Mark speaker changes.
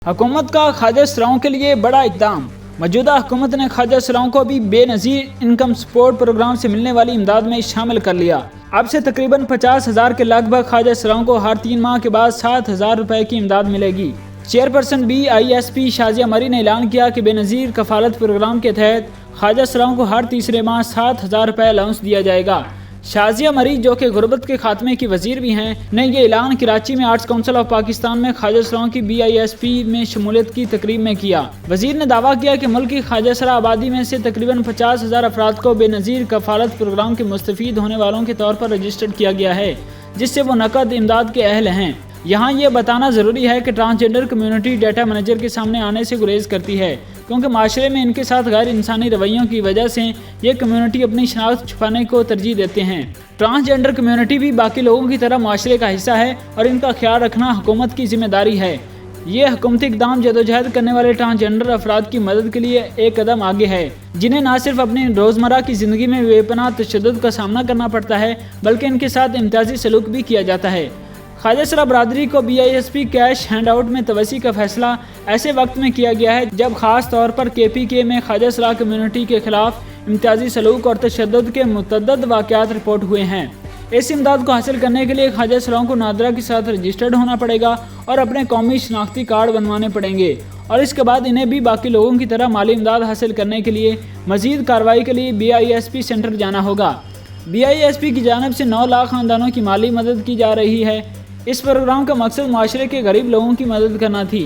Speaker 1: حکومت کا ख्वाजा सराओं के लिए बड़ा इकदाम। मौजूदा हुकूमत ने ख्वाजा सराओं को भी बेनज़ीर इनकम सपोर्ट प्रोग्राम से मिलने वाली इमदाद में शामिल कर लिया। अब से तकरीबन 50,000 के लगभग ख्वाजा सराओं को हर 3 माह के बाद 7,000 रुपए की इमदाद मिलेगी। चेयरपर्सन BISP शाजिया मरी ने ऐलान किया कि बेनज़ीर कफालत प्रोग्राम के तहत ख्वाजा सराओं को हर तीसरे माह 7,000 रुपए अलाउंस दिया जाएगा। शाजिया मरी, जो कि गुर्बत के खात्मे की वजीर भी हैं, ने यह ऐलान कराची में आर्ट्स काउंसिल ऑफ पाकिस्तान में ख्वाजा सराओं की BISP में शमूलियत की तकरीब में किया। वजीर ने दावा किया कि मुल्क की ख्वाजा सरा आबादी में से तकरीबन 50,000 अफराद को बेनज़ीर कफालत प्रोग्राम के मुस्तफ़ीद होने वालों के तौर पर रजिस्टर्ड किया गया है, जिससे वो नकद इमदाद के अहल हैं। यहाँ ये बताना ज़रूरी है कि ट्रांसजेंडर कम्युनिटी डाटा मैनेजर के सामने आने से गुरेज करती है, क्योंकि माशरे में इनके साथ गैर इंसानी रवैयों की वजह से ये कम्युनिटी अपनी शनाख्त छुपाने को तरजीह देते हैं। ट्रांसजेंडर कम्युनिटी भी बाकी लोगों की तरह माशरे का हिस्सा है और इनका ख्याल रखना हुकूमत की जिम्मेदारी है। ये हुकूमती इक़दाम जदोजहद करने वाले ट्रांसजेंडर अफराद की मदद के लिए एक कदम आगे है, जिन्हें न सिर्फ अपनी रोज़मर्रा की ज़िंदगी में बेपनाह तशद्दुद का सामना करना पड़ता है, बल्कि इनके साथ इम्तियाजी सलूक भी किया जाता है। ख्वाजा सरा बरादरी को BISP कैश हैंडआउट में तवसी का फैसला ऐसे वक्त में किया गया है जब खास तौर पर KPK में ख्वाजा सरा कम्युनिटी के खिलाफ इम्तियाजी सलूक और तशद्दुद के मुतअद्दिद वाक़यात रिपोर्ट हुए हैं। इस इमदाद को हासिल करने के लिए ख्वाजा सराओं को नादरा के साथ रजिस्टर्ड होना पड़ेगा और अपने कौमी शनाख्ती कार्ड बनवाने पड़ेंगे, और इसके बाद इन्हें भी बाकी लोगों की तरह माली इमदाद हासिल करने के लिए मज़ीद कार्रवाई के लिए BISP सेंटर जाना होगा। BISP की जानिब से 9 लाख ख़ानदानों की माली मदद की जा रही है। इस प्रोग्राम का मकसद माशरे के गरीब लोगों की मदद करना थी।